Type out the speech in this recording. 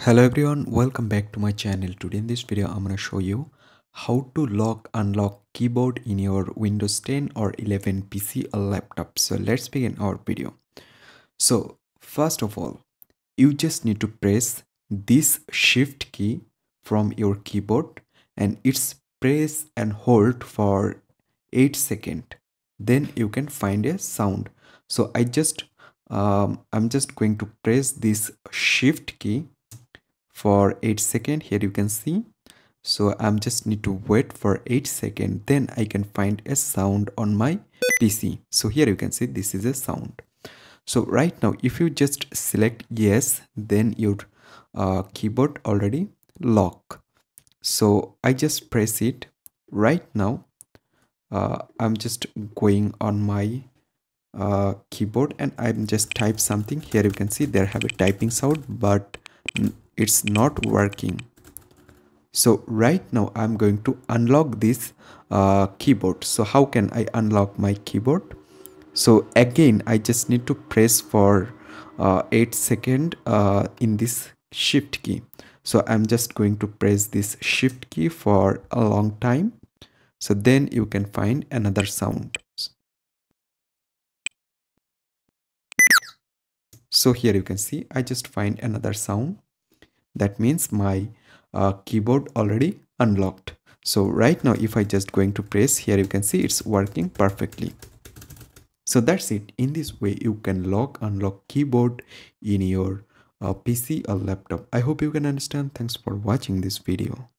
Hello everyone, welcome back to my channel. Today in this video I'm going to show you how to lock unlock keyboard in your Windows 10 or 11 PC or laptop. So let's begin our video. So first of all, you just need to press this shift key from your keyboard and it's press and hold for 8 seconds. Then you can find a sound. So I'm just going to press this shift key for 8 seconds. Here you can see, so I'm just need to wait for 8 seconds, then I can find a sound on my PC. So here you can see this is a sound. So right now if you just select yes, then your keyboard already lock. So I just press it right now. I'm just going on my keyboard and I'm just type something. Here you can see there have a typing sound, but it's not working. So right now I'm going to unlock this keyboard. So how can I unlock my keyboard? So again I just need to press for 8 seconds in this shift key. So I'm just going to press this shift key for a long time. So then you can find another sound. So here you can see I just find another sound. That means my keyboard already unlocked. So right now if I just going to press, here you can see it's working perfectly. So that's it. In this way you can unlock keyboard in your PC or laptop. I hope you can understand. Thanks for watching this video.